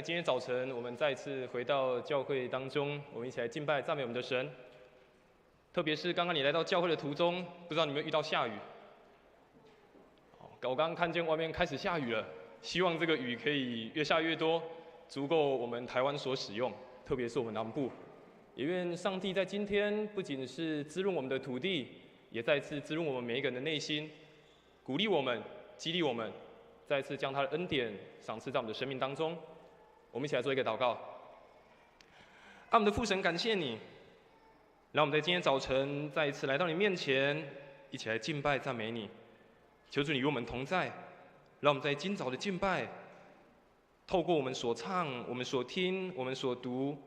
今天早晨，我们再次回到教会当中，我们一起来敬拜、赞美我们的神。特别是刚刚你来到教会的途中，不知道你有没有遇到下雨？我刚刚看见外面开始下雨了，希望这个雨可以越下越多，足够我们台湾所使用，特别是我们南部。也愿上帝在今天不仅是滋润我们的土地，也再次滋润我们每一个人的内心，鼓励我们、激励我们，再次将他的恩典赏赐在我们的生命当中。我们一起来做一个祷告。我们的父神，感谢你，让我们在今天早晨再一次来到你面前，一起来敬拜赞美你。求主你与我们同在，让我们在今早的敬拜，透过我们所唱、我们所听、我们所读、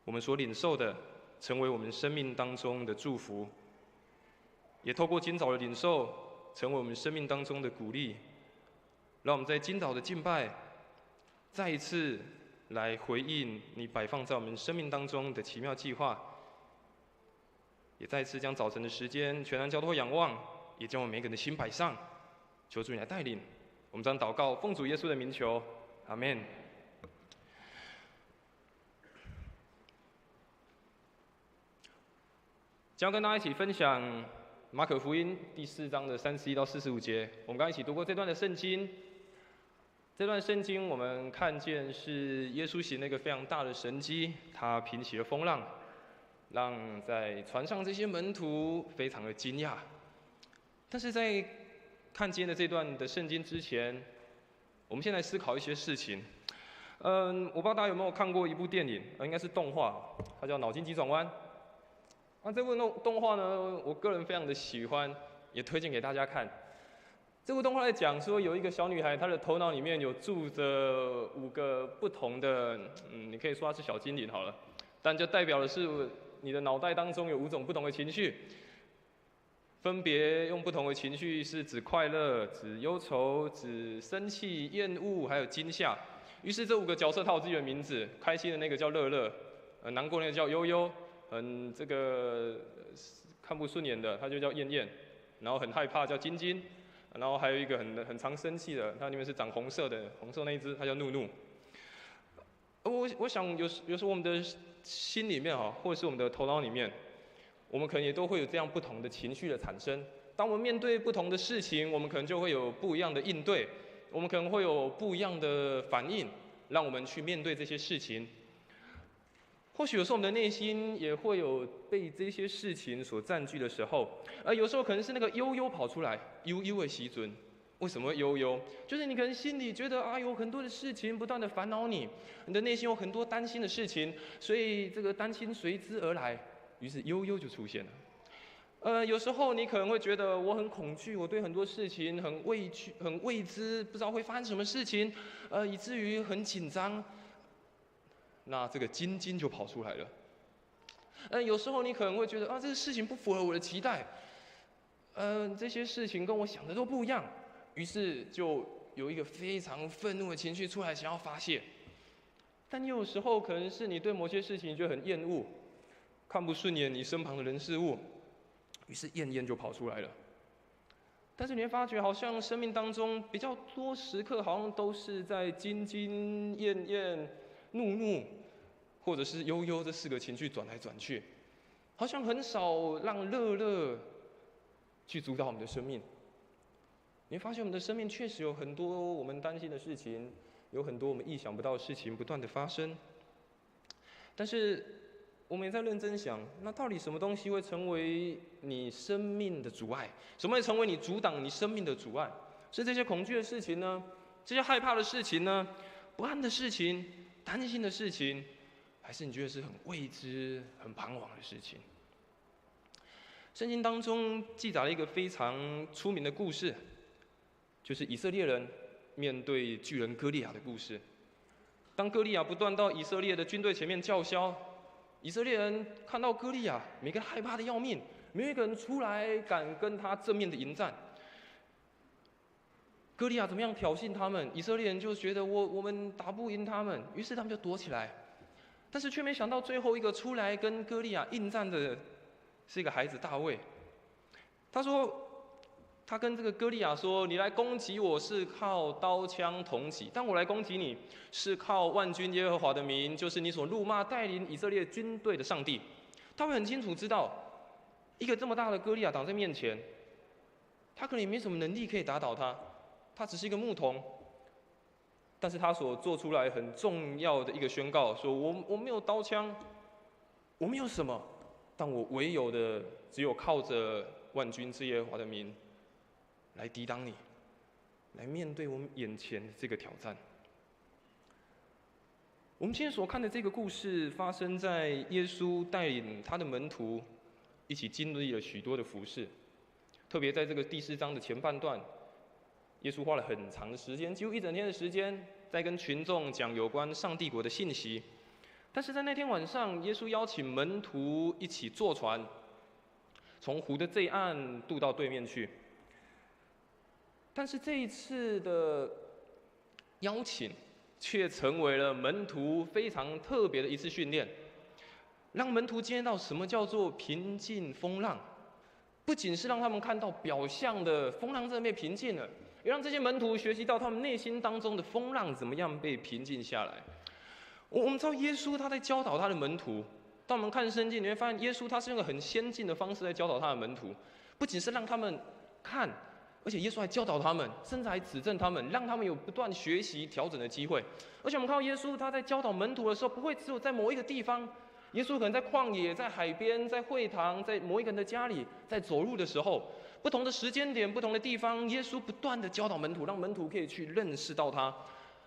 我们所领受的，成为我们生命当中的祝福；也透过今早的领受，成为我们生命当中的鼓励。让我们在今早的敬拜，再一次来回应你摆放在我们生命当中的奇妙计划，也再一次将早晨的时间全然交托仰望，也将我们每个人的心摆上，求主你来带领。我们这样祷告，奉主耶稣的名求，阿们。将要跟大家一起分享马可福音第4章的31到45节。我们刚刚一起读过这段的圣经。这段圣经我们看见是耶稣行了一个非常大的神迹，他平息了风浪，让在船上这些门徒非常的惊讶。但是在看今天的这段的圣经之前，我们先来思考一些事情。我不知道大家有没有看过一部电影，应该是动画，它叫《脑筋急转弯》。这部动画呢，我个人非常的喜欢，也推荐给大家看。这部动画在讲说，有一个小女孩，她的头脑里面有住着5个不同的，你可以说她是小精灵好了，但就代表的是你的脑袋当中有5种不同的情绪，分别用不同的情绪是指快乐、指忧愁、指生气、厌恶，还有惊吓。于是这5个角色，他有自己的名字，开心的那个叫乐乐，难过的那个叫悠悠，这个看不顺眼的他就叫厌厌，然后很害怕叫晶晶。然后还有一个很常生气的，它里面是长红色的，红色那一只，它叫怒怒。我想有时候我们的心里面或者是我们的头脑里面，我们可能也都会有这样不同的情绪的产生。当我们面对不同的事情，我们可能就会有不一样的应对，我们可能会有不一样的反应，让我们去面对这些事情。或许有时候我们的内心也会有被这些事情所占据的时候，有时候可能是那个悠悠跑出来，悠悠的时阵。为什么会悠悠？就是你可能心里觉得有很多的事情不断的烦恼你，你的内心有很多担心的事情，所以这个担心随之而来，于是悠悠就出现了。有时候你可能会觉得我很恐惧，我对很多事情很畏惧、很未知，不知道会发生什么事情，以至于很紧张。那这个晶晶就跑出来了。有时候你可能会觉得这个事情不符合我的期待，这些事情跟我想的都不一样，于是就有一个非常愤怒的情绪出来，想要发泄。但你有时候可能是你对某些事情就很厌恶，看不顺眼你身旁的人事物，于是厌厌就跑出来了。但是你会发觉，好像生命当中比较多时刻，好像都是在晶晶、厌厌、怒怒，或者是悠悠这4个情绪转来转去，好像很少让乐乐去主导我们的生命。你会发现，我们的生命确实有很多我们担心的事情，有很多我们意想不到的事情不断的发生。但是我们也在认真想，那到底什么东西会成为你生命的阻碍？什么会成为你阻挡你生命的阻碍？是这些恐惧的事情呢？这些害怕的事情呢？不安的事情？担心的事情？还是你觉得是很未知、很彷徨的事情？圣经当中记载了一个非常出名的故事，就是以色列人面对巨人歌利亚的故事。当歌利亚不断到以色列的军队前面叫嚣，以色列人看到歌利亚，每个人害怕的要命，没有一个人出来敢跟他正面的迎战。歌利亚怎么样挑衅他们，以色列人就觉得我们打不赢他们，于是他们就躲起来。但是却没想到最后一个出来跟歌利亚应战的是一个孩子大卫。他说：他跟这个歌利亚说：“你来攻击我是靠刀枪铜戟，但我来攻击你是靠万军耶和华的名，就是你所怒骂带领以色列军队的上帝。”他会很清楚知道，一个这么大的歌利亚挡在面前，他可能也没什么能力可以打倒他，他只是一个牧童。但是他所做出来很重要的一个宣告，说我没有刀枪，我没有什么，但我唯有的只有靠着万军之耶和华的名来抵挡你，来面对我们眼前的这个挑战。我们今天所看的这个故事，发生在耶稣带领他的门徒一起经历了许多的服事，特别在这个第4章的前半段，耶稣花了很长的时间，几乎1整天的时间，在跟群众讲有关上帝国的信息。但是在那天晚上，耶稣邀请门徒一起坐船，从湖的这一岸渡到对面去。但是这一次的邀请，却成为了门徒非常特别的一次训练，让门徒见到什么叫做平静风浪。不仅是让他们看到表象的风浪真的被平静了，也让这些门徒学习到他们内心当中的风浪怎么样被平静下来。我们知道耶稣他在教导他的门徒，当我们看圣经，你会发现耶稣他是用一个很先进的方式来教导他的门徒，不仅是让他们看，而且耶稣还教导他们，甚至还指正他们，让他们有不断学习调整的机会。而且我们看到耶稣他在教导门徒的时候，不会只有在某一个地方，耶稣可能在旷野、在海边、在会堂、在某一个人的家里，在走路的时候，不同的时间点、不同的地方，耶稣不断的教导门徒，让门徒可以去认识到他。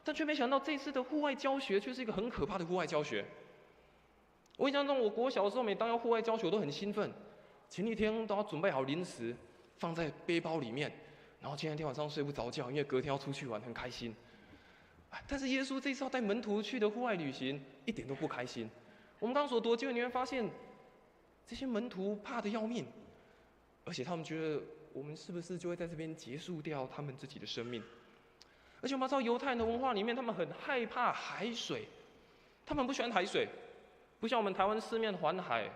但却没想到这次的户外教学却是一个很可怕的户外教学。我印象中，我国小的时候，每当要户外教学，我都很兴奋，前一天都要准备好零食，放在背包里面，然后前一天晚上睡不着觉，因为隔天要出去玩，很开心。但是耶稣这次要带门徒去的户外旅行，一点都不开心。我们刚刚所读的经文，你会发现，这些门徒怕得要命，而且他们觉得，我们是不是就会在这边结束掉他们自己的生命？而且我们知道犹太人的文化里面，他们很害怕海水，他们不喜欢海水，不像我们台湾四面环海，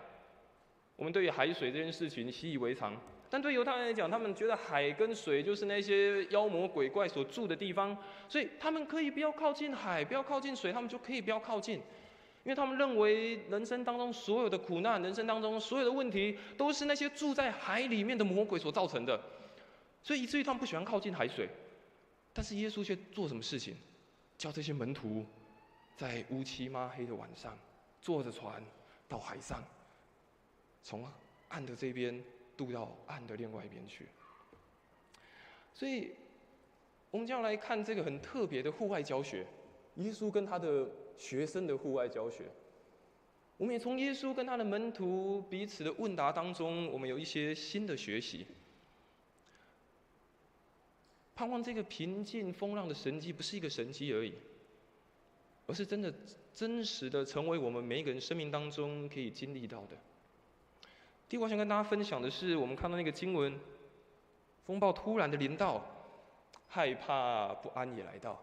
我们对于海水这件事情习以为常。但对犹太人来讲，他们觉得海跟水就是那些妖魔鬼怪所住的地方，所以他们可以不要靠近海，不要靠近水，他们就可以不要靠近，因为他们认为人生当中所有的苦难，人生当中所有的问题，都是那些住在海里面的魔鬼所造成的，所以以至于他们不喜欢靠近海水。但是耶稣却做什么事情？叫这些门徒在乌漆抹黑的晚上，坐着船到海上，从岸的这边渡到岸的另外一边去。所以，我们将要来看这个很特别的户外教学，耶稣跟他的学生的户外教学。我们也从耶稣跟他的门徒彼此的问答当中，我们有一些新的学习。盼望这个平静风浪的神迹不是一个神迹而已，而是真的真实的成为我们每一个人生命当中可以经历到的。第一个我想跟大家分享的是，我们看到那个经文，风暴突然的临到，害怕不安也来到。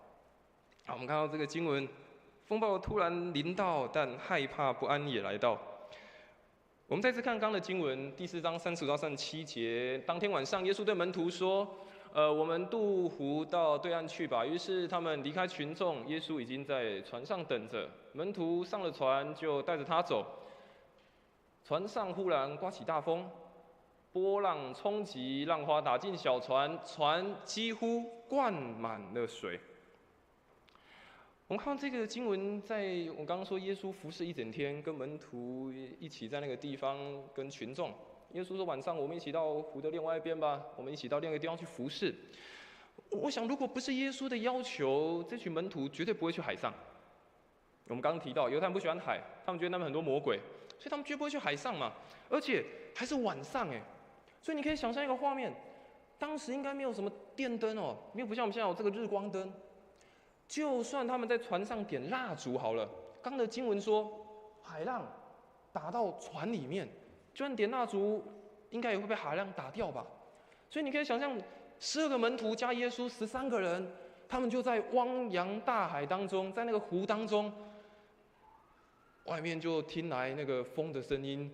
我们看到这个经文，风暴突然临到，但害怕不安也来到。我们再次看刚刚的经文，第4章35到37节。当天晚上，耶稣对门徒说：我们渡湖到对岸去吧。于是他们离开群众，耶稣已经在船上等着。门徒上了船，就带着他走。船上忽然刮起大风，波浪冲击，浪花打进小船，船几乎灌满了水。我们看到这个经文，在我刚刚说耶稣服侍1整天，跟门徒一起在那个地方跟群众。耶稣说：“晚上我们一起到湖的另外一边吧，我们一起到另外一个地方去服侍。”我想，如果不是耶稣的要求，这群门徒绝对不会去海上。我们刚刚提到，犹太人不喜欢海，他们觉得那边很多魔鬼，所以他们绝不会去海上嘛。而且还是晚上哎，所以你可以想象一个画面，当时应该没有什么电灯哦，没有不像我们现在有这个日光灯。就算他们在船上点蜡烛好了，刚的经文说，海浪打到船里面。就算点蜡烛，应该也会被海浪打掉吧。所以你可以想象，12个门徒加耶稣13个人，他们就在汪洋大海当中，在那个湖当中，外面就听来那个风的声音，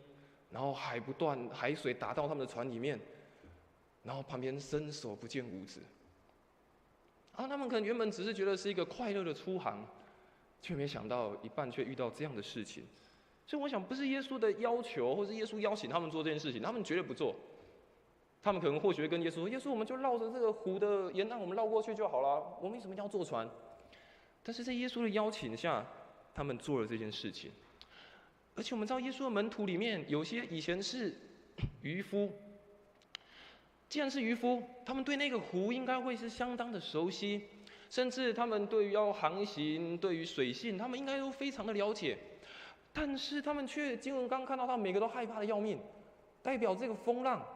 然后海水打到他们的船里面，然后旁边伸手不见五指。他们可能原本只是觉得是一个快乐的出航，却没想到一半却遇到这样的事情。所以我想，不是耶稣的要求，或是耶稣邀请他们做这件事情，他们绝对不做。他们可能或许会跟耶稣说：“耶稣，我们就绕着这个湖的沿岸，我们绕过去就好了，我们为什么要坐船？”但是在耶稣的邀请下，他们做了这件事情。而且我们知道，耶稣的门徒里面有些以前是渔夫。既然是渔夫，他们对那个湖应该会是相当的熟悉，甚至他们对于要航行、对于水性，他们应该都非常的了解。但是他们却经文刚看到，他们每个都害怕的要命，代表这个风浪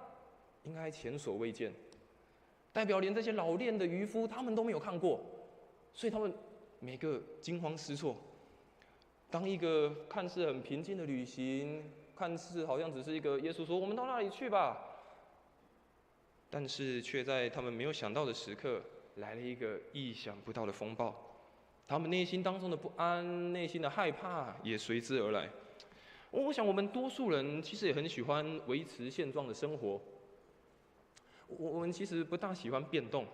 应该前所未见，代表连这些老练的渔夫他们都没有看过，所以他们每个惊慌失措。当一个看似很平静的旅行，看似好像只是一个耶稣说我们到那里去吧，但是却在他们没有想到的时刻，来了一个意想不到的风暴，他们内心当中的不安、内心的害怕也随之而来。我想我们多数人其实也很喜欢维持现状的生活，我们其实不大喜欢变动。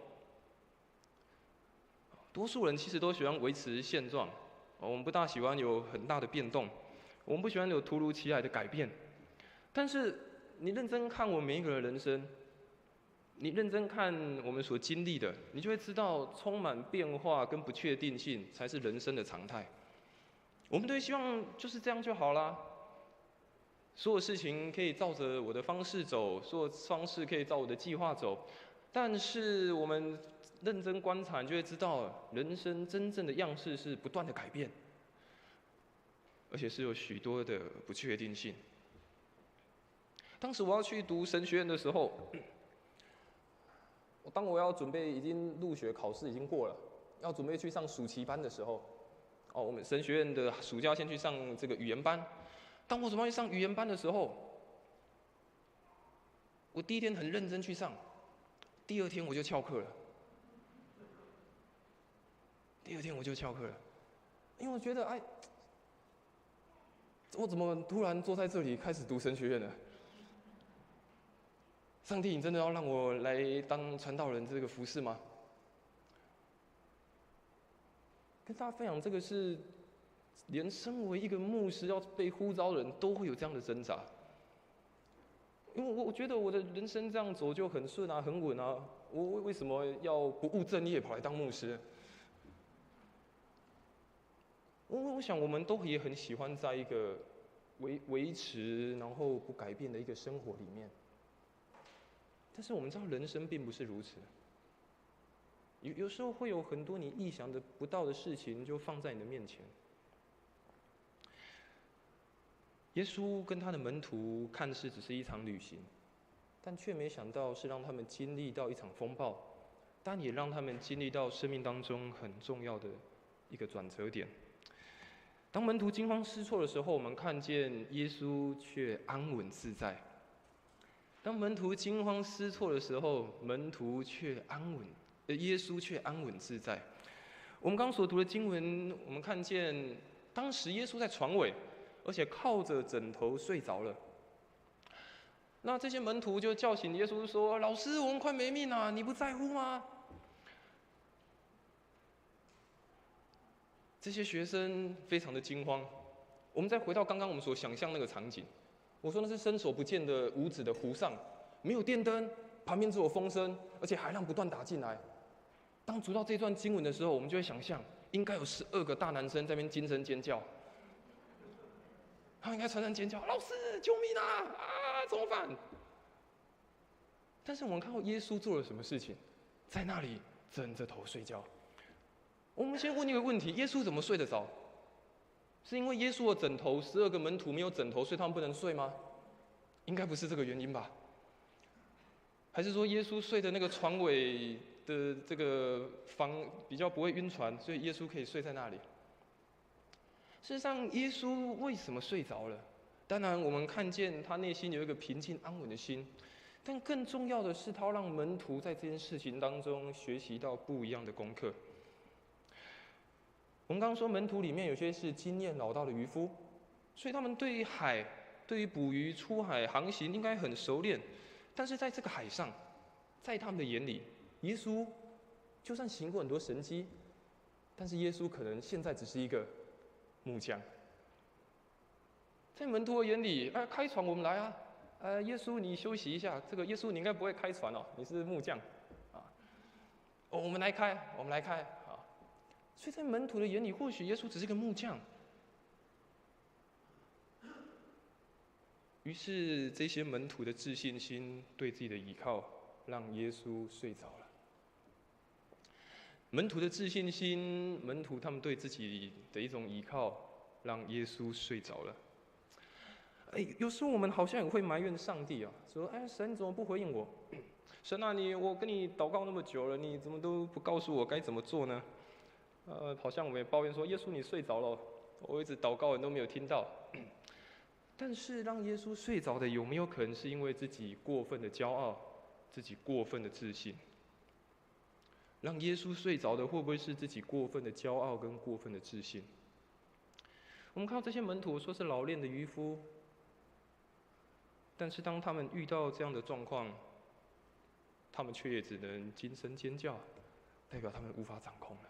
多数人其实都喜欢维持现状，我们不大喜欢有很大的变动，我们不喜欢有突如其来的改变。但是你认真看我们每一个人的人生，你认真看我们所经历的，你就会知道，充满变化跟不确定性才是人生的常态。我们都希望就是这样就好啦，所有事情可以照着我的方式走，所有方式可以照我的计划走。但是我们认真观察，你就会知道，人生真正的样式是不断的改变，而且是有许多的不确定性。当时我要去读神学院的时候，当我要准备已经入学考试已经过了，要准备去上暑期班的时候，我们神学院的暑假先去上这个语言班。当我准备去上语言班的时候，我第一天很认真去上，第二天我就翘课了。因为我觉得，我怎么突然坐在这里开始读神学院了？上帝，你真的要让我来当传道人这个服事吗？跟大家分享，这个是连身为一个牧师要被呼召的人都会有这样的挣扎。因为我觉得我的人生这样走就很顺啊，很稳啊，我为什么要不务正业跑来当牧师？我想我们都也很喜欢在一个维持然后不改变的一个生活里面。但是我们知道人生并不是如此，有时候会有很多你意想不到的事情就放在你的面前。耶稣跟他的门徒看似只是一场旅行，但却没想到是让他们经历到一场风暴，但也让他们经历到生命当中很重要的一个转折点。当门徒惊慌失措的时候，我们看见耶稣却安稳自在。当门徒惊慌失措的时候，耶稣却安稳自在。我们刚所读的经文，我们看见当时耶稣在船尾，而且靠着枕头睡着了。那这些门徒就叫醒耶稣说：“老师，我们快没命了，你不在乎吗？”这些学生非常的惊慌。我们再回到刚刚我们所想象那个场景，我说那是伸手不见的五指的湖上，没有电灯，旁边只有风声，而且海浪不断打进来。当读到这段经文的时候，我们就会想象，应该有12个大男生在那边惊声尖叫，他们应该传声尖叫：“老师，救命啊！怎么办？”但是我们看到耶稣做了什么事情，在那里枕着头睡觉。我们先问一个问题：耶稣怎么睡得着？是因为耶稣的枕头12个门徒没有枕头，所以他们不能睡吗？应该不是这个原因吧？还是说耶稣睡的那个船尾的这个房比较不会晕船，所以耶稣可以睡在那里？事实上，耶稣为什么睡着了？当然，我们看见他内心有一个平静安稳的心，但更重要的是，他让门徒在这件事情当中学习到不一样的功课。我们刚刚说，门徒里面有些是经验老道的渔夫，所以他们对于海、对于捕鱼、出海航行应该很熟练。但是在这个海上，在他们的眼里，耶稣就算行过很多神迹，但是耶稣可能现在只是一个木匠。在门徒的眼里，开船我们来啊，耶稣你休息一下，这个耶稣你应该不会开船哦，你是木匠，啊，我们来开啊。所以在门徒的眼里，或许耶稣只是个木匠。于是这些门徒的自信心、对自己的依靠，让耶稣睡着了。门徒的自信心，门徒他们对自己的一种依靠，让耶稣睡着了。有时候我们好像也会埋怨上帝啊，说：“神怎么不回应我？神啊，我跟你祷告那么久了，你怎么都不告诉我该怎么做呢？”好像我们也抱怨说：“耶稣你睡着了，我一直祷告你都没有听到。”但是让耶稣睡着的，有没有可能是因为自己过分的骄傲，自己过分的自信？让耶稣睡着的，会不会是自己过分的骄傲跟过分的自信？我们看到这些门徒说是老练的渔夫，但是当他们遇到这样的状况，他们却也只能惊声尖叫，代表他们无法掌控了。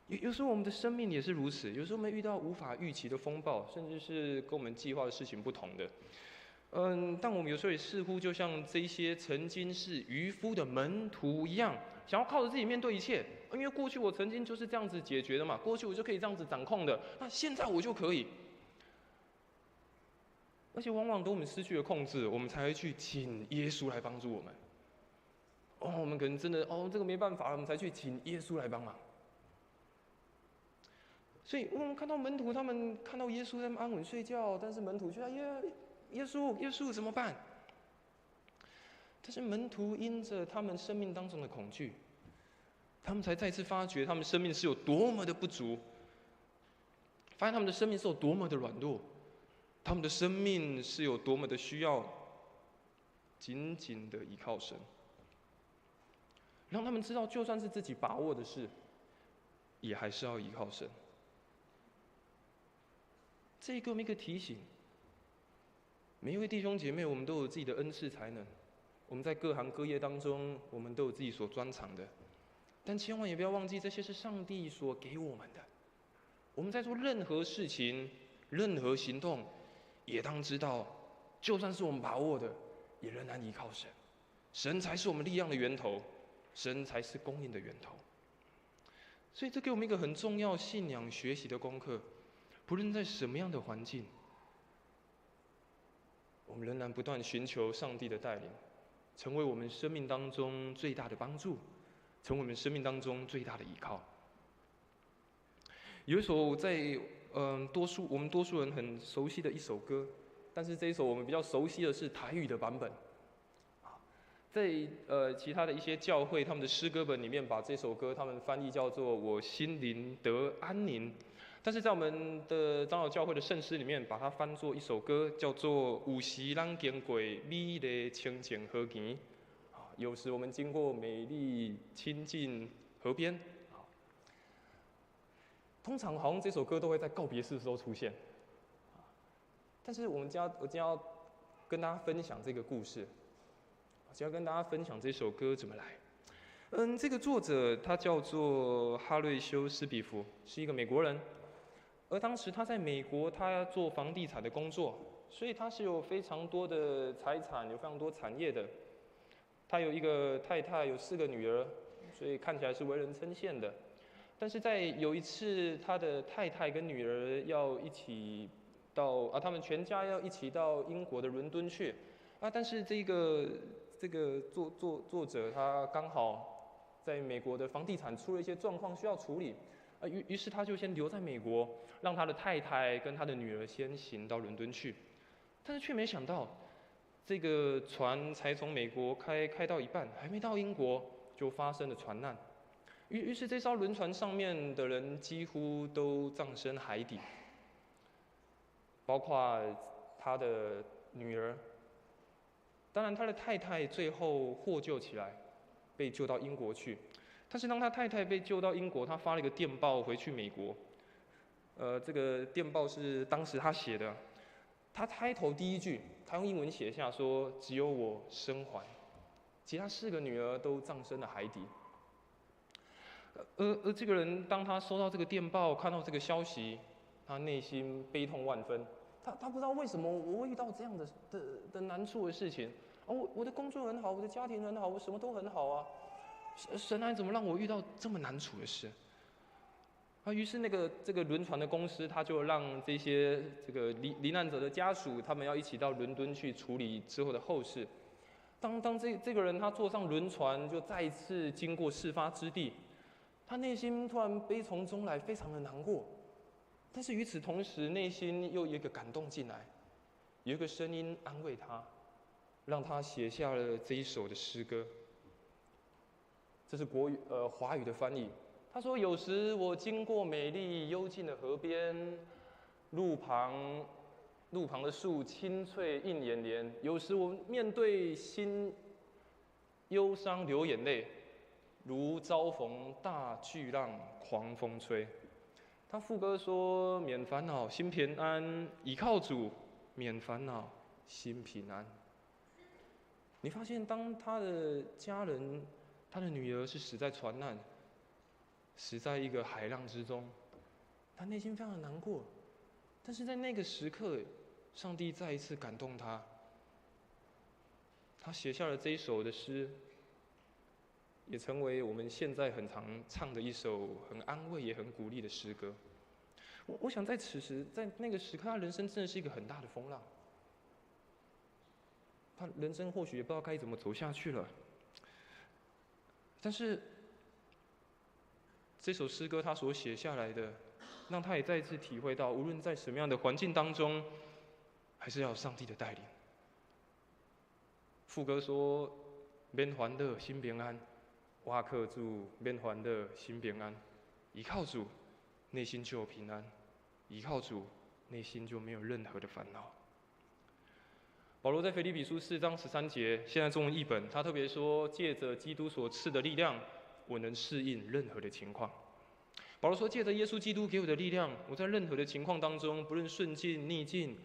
有时候我们的生命也是如此，有时候我们遇到无法预期的风暴，甚至是跟我们计划的事情不同的。但我们有时候也似乎就像这些曾经是渔夫的门徒一样，想要靠着自己面对一切。因为过去我曾经就是这样子解决的嘛，过去我就可以这样子掌控的，那现在我就可以。而且往往等我们失去了控制，我们才会去请耶稣来帮助我们。我们可能真的这个没办法了，我们才去请耶稣来帮忙。所以我们看到门徒，他们看到耶稣在那安稳睡觉，但是门徒却耶稣怎么办？但是门徒因着他们生命当中的恐惧，他们才再次发觉他们生命是有多么的不足，发现他们的生命是有多么的软弱，他们的生命是有多么的需要紧紧的依靠神，让他们知道，就算是自己把握的事，也还是要依靠神。这给我们一个提醒：每一位弟兄姐妹，我们都有自己的恩赐才能，我们在各行各业当中，我们都有自己所专长的，但千万也不要忘记，这些是上帝所给我们的。我们在做任何事情、任何行动，也当知道，就算是我们把握的，也仍然依靠神。神才是我们力量的源头，神才是供应的源头。所以，这给我们一个很重要信仰学习的功课。不论在什么样的环境，我们仍然不断寻求上帝的带领，成为我们生命当中最大的帮助，成为我们生命当中最大的依靠。有一首在我们多数人很熟悉的一首歌，但是这一首我们比较熟悉的是台语的版本。在其他的一些教会，他们的诗歌本里面把这首歌他们翻译叫做"我心灵得安宁"，但是在我们的长老教会的圣诗里面，把它翻作一首歌，叫做"有时咱经过美丽清净河边"，有时我们经过美丽清净河边。通常好像这首歌都会在告别式的时候出现，但是我今天要跟大家分享这个故事。今天要跟大家分享这首歌怎么来。这个作者他叫做哈瑞修·斯比弗，是一个美国人。而当时他在美国，他做房地产的工作，所以他是有非常多的财产，有非常多产业的。他有一个太太，有4个女儿，所以看起来是为人称羡的。但是在有一次，他的太太跟女儿要一起到他们全家要一起到英国的伦敦去。但是这个作者他刚好在美国的房地产出了一些状况需要处理，于是他就先留在美国，让他的太太跟他的女儿先行到伦敦去，但是却没想到，这个船才从美国开到一半，还没到英国就发生了船难，于是这艘轮船上面的人几乎都葬身海底，包括他的女儿。当然，他的太太最后获救起来，被救到英国去。但是当他太太被救到英国，他发了一个电报回去美国。这个电报是当时他写的。他开头第一句，他用英文写下说："只有我生还，其他4个女儿都葬身了海底。而这个人，当他收到这个电报，看到这个消息，他内心悲痛万分。他不知道为什么我会遇到这样的难处的事情。我的工作很好，我的家庭很好，我什么都很好啊。神啊，怎么让我遇到这么难处的事？于是这个轮船的公司，他就让这些这个罹难者的家属，他们要一起到伦敦去处理之后的后事。当这个人他坐上轮船，就再一次经过事发之地，他内心突然悲从中来，非常的难过。但是与此同时，内心又有一个感动进来，有一个声音安慰他，让他写下了这一首的诗歌。这是华语的翻译。他说：“有时我经过美丽幽静的河边，路旁的树青翠映眼帘。有时我面对心忧伤流眼泪，如遭逢大巨浪狂风吹。”他副歌说：“免烦恼心平安，倚靠主，免烦恼心平安。”你发现，当他的家人，他的女儿是死在船难，死在一个海浪之中，他内心非常的难过。但是在那个时刻，上帝再一次感动他，他写下了这一首的诗，也成为我们现在很常唱的一首很安慰也很鼓励的诗歌。我想在此时，在那个时刻，他人生真的是一个很大的风浪。他人生或许也不知道该怎么走下去了。但是这首诗歌他所写下来的，让他也再一次体会到，无论在什么样的环境当中，还是要有上帝的带领。副歌说：“免烦恼心平安，倚靠主免烦恼心平安，倚靠主，内心就有平安；倚靠主，内心就没有任何的烦恼。”保罗在腓立比书4章13节，现在中文译本，他特别说：“借着基督所赐的力量，我能适应任何的情况。”保罗说：“借着耶稣基督给我的力量，我在任何的情况当中，不论顺境逆境，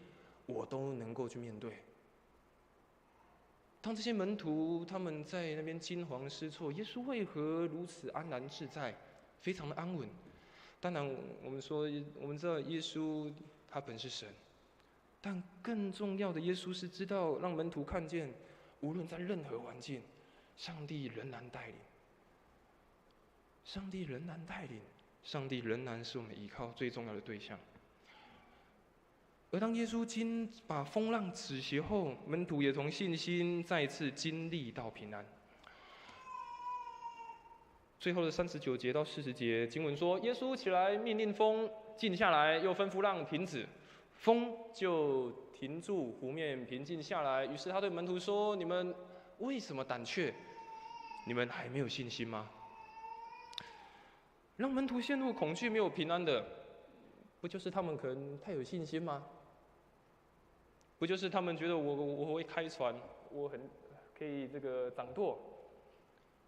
我都能够去面对。”当这些门徒他们在那边惊惶失措，耶稣为何如此安然自在，非常的安稳？当然，我们知道耶稣他本是神。但更重要的，耶稣是知道让门徒看见，无论在任何环境，上帝仍然带领。上帝仍然带领，上帝仍然是我们依靠最重要的对象。而当耶稣把风浪止息后，门徒也从信心再次经历到平安。最后的39节到40节，经文说：“耶稣起来，命令风静下来，又吩咐浪停止。风就停住，湖面平静下来。于是他对门徒说：‘你们为什么胆怯？你们还没有信心吗？’”让门徒陷入恐惧、没有平安的，不就是他们可能太有信心吗？不就是他们觉得我会开船，我很可以这个掌舵，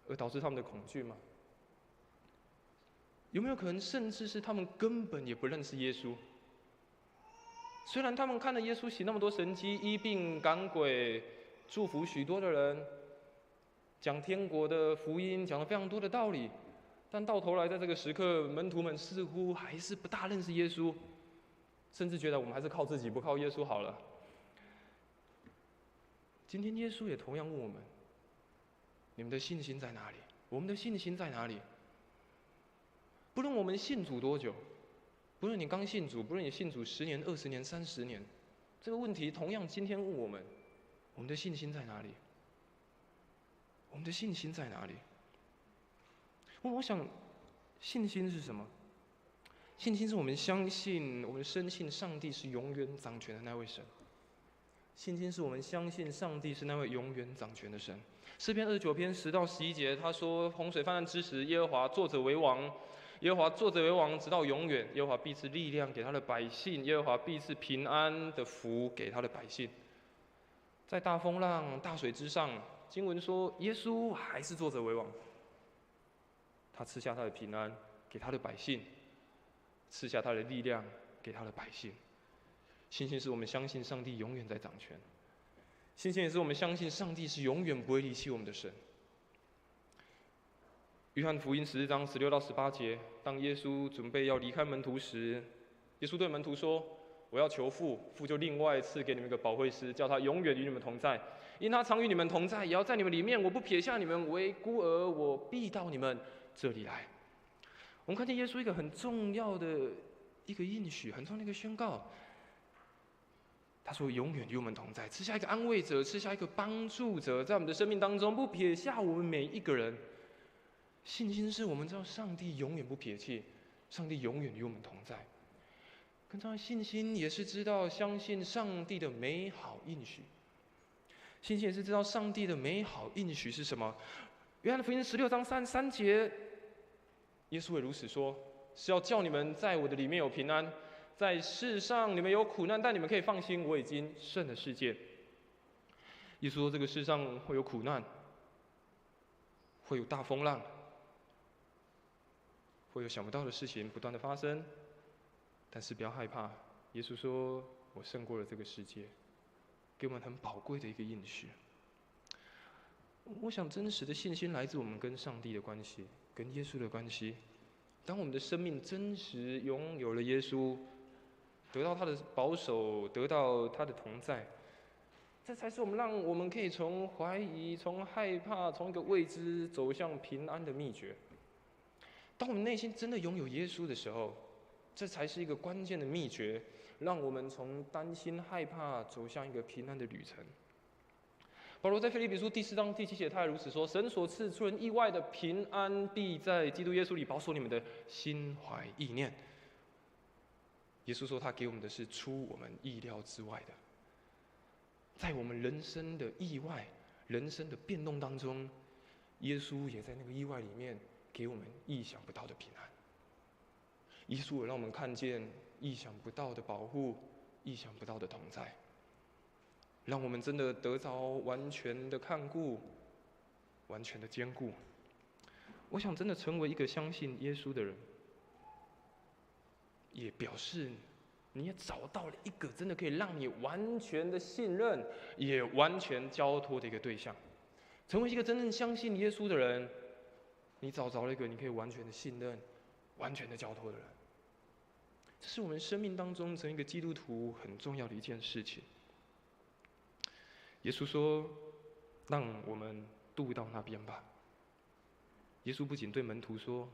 而导致他们的恐惧吗？有没有可能，甚至是他们根本也不认识耶稣？虽然他们看了耶稣行那么多神迹，医病赶鬼，祝福许多的人，讲天国的福音，讲了非常多的道理，但到头来，在这个时刻，门徒们似乎还是不大认识耶稣，甚至觉得我们还是靠自己，不靠耶稣好了。今天耶稣也同样问我们：你们的信心在哪里？我们的信心在哪里？不论我们信主多久，不论你刚信主，不论你信主10年、20年、30年，这个问题同样今天问我们：我们的信心在哪里？我们的信心在哪里？我想，信心是什么？信心是我们相信，我们深信上帝是永远掌权的那位神。信心是我们相信上帝是那位永远掌权的神。诗篇29篇10到11节，他说：“洪水泛滥之时，耶和华坐着为王。耶和华坐着为王，直到永远。耶和华必赐力量给他的百姓，耶和华必赐平安的福给他的百姓。”在大风浪、大水之上，经文说，耶稣还是坐着为王。他赐下他的平安给他的百姓，赐下他的力量给他的百姓。信心是我们相信上帝永远在掌权，信心也是我们相信上帝是永远不会离弃我们的神。约翰福音14章16到18节，当耶稣准备要离开门徒时，耶稣对门徒说：“我要求父，父就另外赐给你们一个保惠师，叫他永远与你们同在。因他常与你们同在，也要在你们里面。我不撇下你们为孤儿，我必到你们这里来。”我们看见耶稣一个很重要的一个应许，很重要的一个宣告。他说：“永远与我们同在，赐下一个安慰者，赐下一个帮助者，在我们的生命当中，不撇下我们每一个人。信心是我们知道上帝永远不撇弃，上帝永远与我们同在。更重要的信心也是知道相信上帝的美好应许。信心也是知道上帝的美好应许是什么。约翰福音16章3节，耶稣也如此说：是要叫你们在我的里面有平安。在世上你们有苦难，但你们可以放心，我已经胜了世界。耶稣说，这个世上会有苦难，会有大风浪，会有想不到的事情不断的发生，但是不要害怕。耶稣说，我胜过了这个世界，给我们很宝贵的一个应许。我想真实的信心来自我们跟上帝的关系，跟耶稣的关系。当我们的生命真实拥有了耶稣，得到他的保守，得到他的同在，这才是让我们可以从怀疑、从害怕、从一个未知走向平安的秘诀。当我们内心真的拥有耶稣的时候，这才是一个关键的秘诀，让我们从担心、害怕走向一个平安的旅程。保罗在腓立比书第4章第7节，他也如此说：神所赐出人意外的平安，必在基督耶稣里保守你们的心怀意念。耶稣说，他给我们的是出我们意料之外的，在我们人生的意外、人生的变动当中，耶稣也在那个意外里面给我们意想不到的平安。耶稣也让我们看见意想不到的保护、意想不到的同在，让我们真的得着完全的看顾、完全的坚固。我想，真的成为一个相信耶稣的人，也表示你也找到了一个真的可以让你完全的信任，也完全交托的一个对象。成为一个真正相信耶稣的人，你找着了一个你可以完全的信任、完全的交托的人。这是我们生命当中成为一个基督徒很重要的一件事情。耶稣说：“让我们渡到那边吧。”耶稣不仅对门徒说，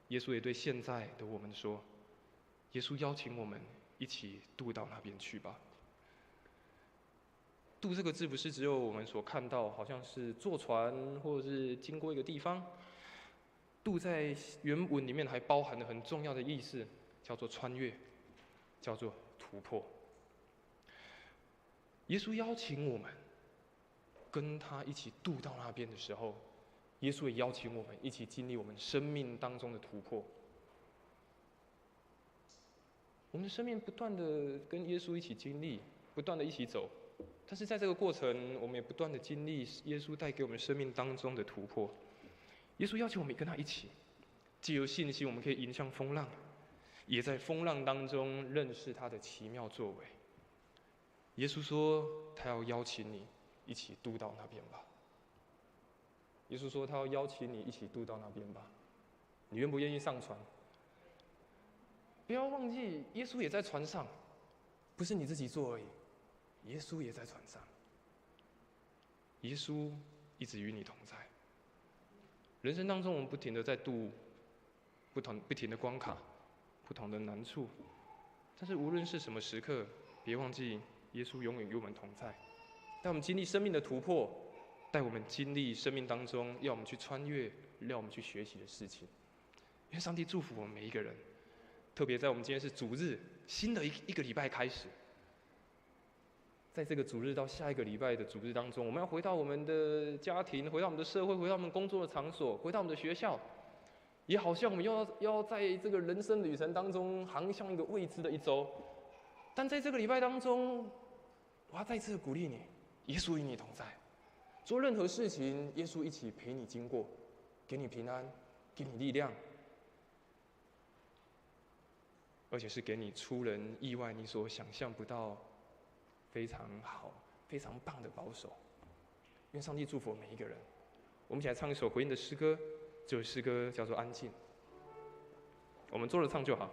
耶稣也对现在的我们说。耶稣邀请我们一起渡到那边去吧。渡这个字不是只有我们所看到，好像是坐船或者是经过一个地方。渡在原文里面还包含了很重要的意思，叫做穿越，叫做突破。耶稣邀请我们跟他一起渡到那边的时候，耶稣也邀请我们一起经历我们生命当中的突破。我们的生命不断的跟耶稣一起经历，不断的一起走，但是在这个过程，我们也不断的经历耶稣带给我们生命当中的突破。耶稣邀请我们跟他一起，藉由信心，我们可以迎向风浪，也在风浪当中认识他的奇妙作为。耶稣说，他要邀请你一起渡到那边吧。耶稣说，他要邀请你一起渡到那边吧。你愿不愿意上船？不要忘记，耶稣也在船上，不是你自己做而已，耶稣也在船上。耶稣一直与你同在。人生当中，我们不停的在度不停的关卡，不同的难处，但是无论是什么时刻，别忘记耶稣永远与我们同在，带我们经历生命的突破，带我们经历生命当中要我们去穿越、要我们去学习的事情。愿上帝祝福我们每一个人。特别在我们今天是主日，新的一个礼拜开始，在这个主日到下一个礼拜的主日当中，我们要回到我们的家庭，回到我们的社会，回到我们工作的场所，回到我们的学校，也好像我们要在这个人生旅程当中航向一个未知的一周。但在这个礼拜当中，我要再次鼓励你，耶稣与你同在，做任何事情，耶稣一起陪你经过，给你平安，给你力量。而且是给你出人意外、你所想象不到、非常好、非常棒的保守。愿上帝祝福每一个人。我们一起来唱一首回应的诗歌，这首诗歌叫做《安静》，我们坐着唱就好。